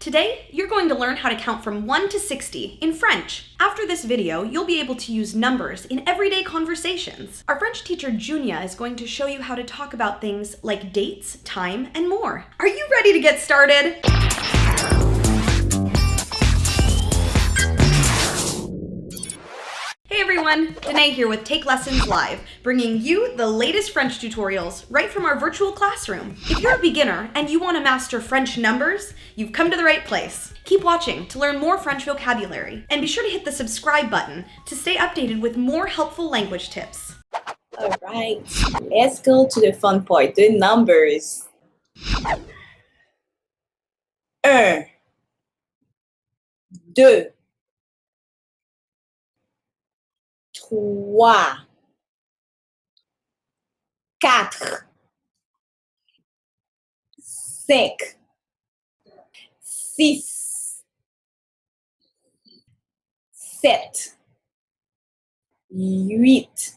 Today, you're going to learn how to count from 1 to 60 in French. After this video, you'll be able to use numbers in everyday conversations. Our French teacher Junia is going to show you how to talk about things like dates, time, and more. Are you ready to get started? Hey everyone, Danae here with Take Lessons Live, bringing you the latest French tutorials right from our virtual classroom. If you're a beginner and you want to master French numbers, you've come to the right place. Keep watching to learn more French vocabulary, and be sure to hit the subscribe button to stay updated with more helpful language tips. All right, let's go to the fun part, the numbers. 1, 2, 3, 4, 5, 6, 7, 8,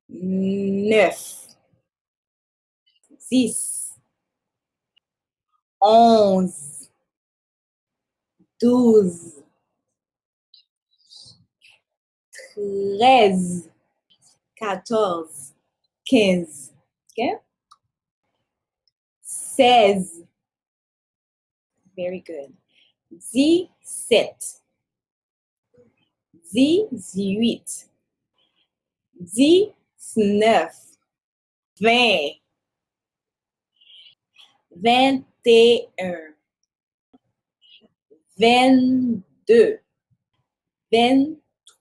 9, 10, 11, 12, 13, 14, 15. Okay? 16. Very good. 17, 18, 19, 20, 21, 22, 23,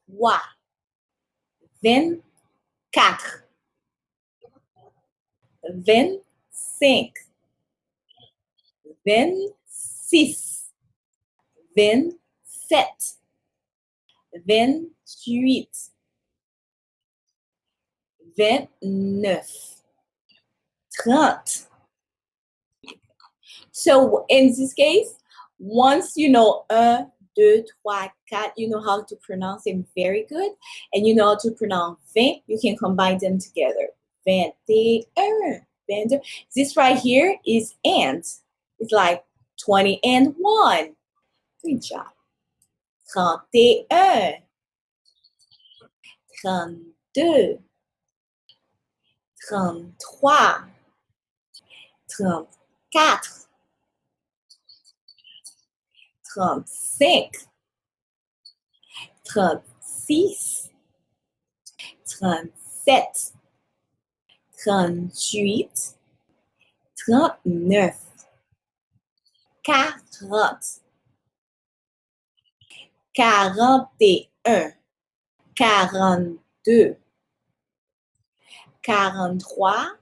24, 25, 26, 27, 28, 29, 30. So in this case, once you know 1, 2, 3, 4, you know how to pronounce them very good, and you know how to pronounce 20, you can combine them together. 21, 22. This right here is and. It's like 20 and 1. Good job. 31, 32, 33, 34, 35, 36, 37, 38, 39, 40, 41, 42, 43,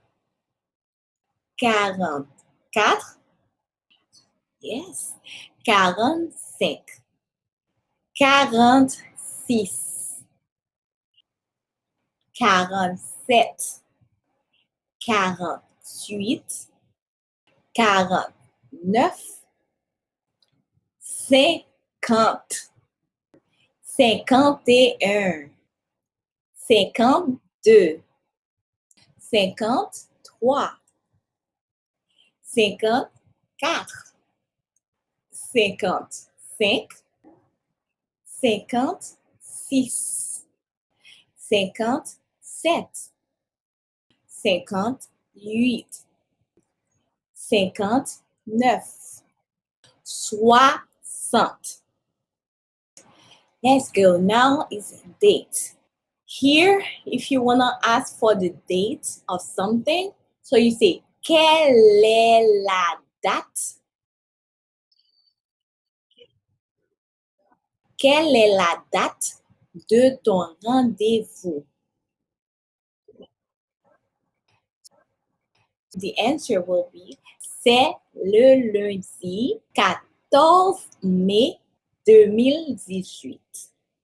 44, yes, 45, 46, 47, 48, 49, 50, 51, 52, 53, 54, 55, 56, 57, 58, 59, 60. Let's go. Now is date. Here, if you want to ask for the date of something, so you say, quelle est la date? Quelle est la date de ton rendez-vous? The answer will be, c'est le lundi 14 mai 2018.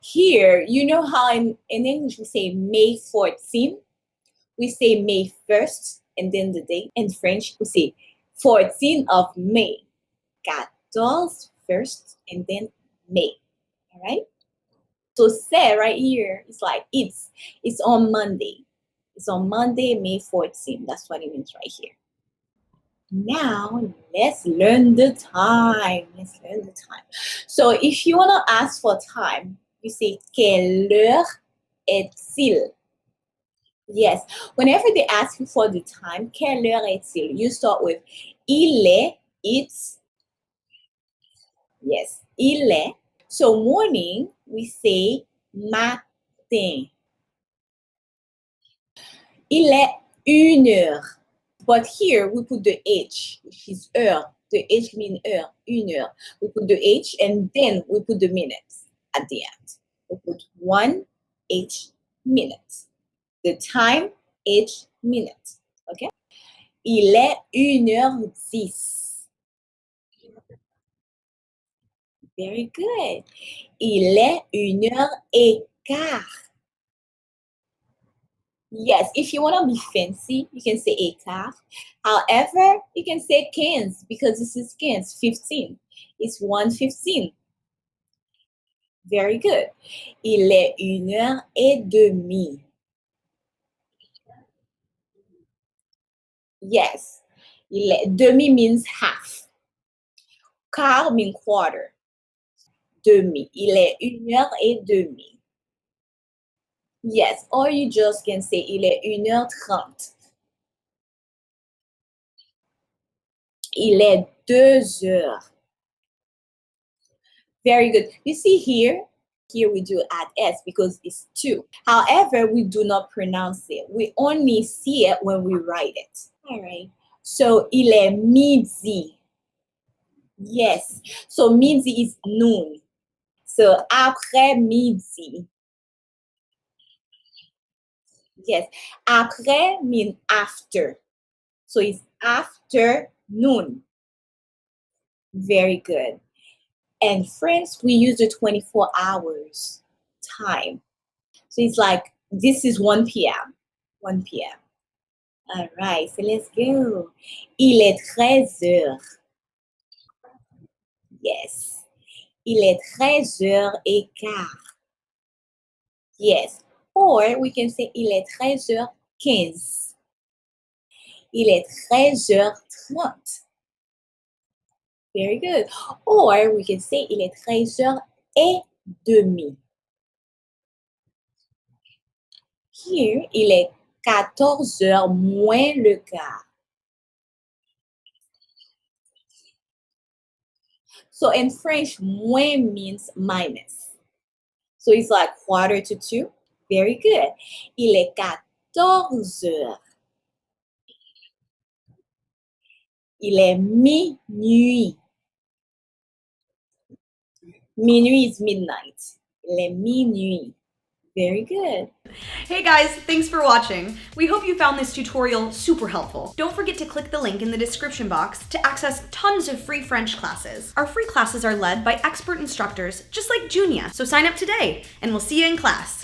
Here, you know how in English we say May 14? We say May 1st and then the date. In French, we say 14th of May. 14 first and then May. All right? So c'est right here, it's like it's on Monday. It's on Monday, May 14th. That's what it means right here. Now, let's learn the time. Let's learn the time. So, if you want to ask for time, you say quelle heure est-il? Yes. Whenever they ask you for the time, quelle heure est-il? You start with il est, it's. Yes, il est. So, morning, we say matin. Il est 1 heure. But here we put the H, which is heure. The H means heure, 1 heure. We put the H and then we put the minutes at the end. We put 1 H minute. The time, H minute. Okay? Il est 1h10. Very good. Il est 1h15. Yes, if you want to be fancy, you can say écart. However, you can say 15 because this is 15. It's 1:15. Very good. Il est 1h30. Yes. Demi means half. Quart means quarter. Demi. Il est 1h30. Yes, or you just can say il est 1h30. Il est 2 heures. Very good. You see here we do add S because it's 2. However, we do not pronounce it. We only see it when we write it. All right. So, il est midi. Yes. So, midi is noon. So, après-midi. Yes. Après means after. So, it's afternoon. Very good. And French, we use the 24 hours time. So it's like, this is 1 p.m. 1 p.m. All right, so let's go. Il est 13 heures. Yes. Il est 13h15. Yes. Or we can say il est 13h15. Il est 13h30. Very good. Or we can say il est 13h30. Here, il est 14h moins le quart. So in French, moins means minus. So it's like quarter to 2. Very good. Il est 14 heures. Il est minuit. Minuit is midnight. Il est minuit. Very good. Hey guys, thanks for watching. We hope you found this tutorial super helpful. Don't forget to click the link in the description box to access tons of free French classes. Our free classes are led by expert instructors just like Junia, so sign up today and we'll see you in class.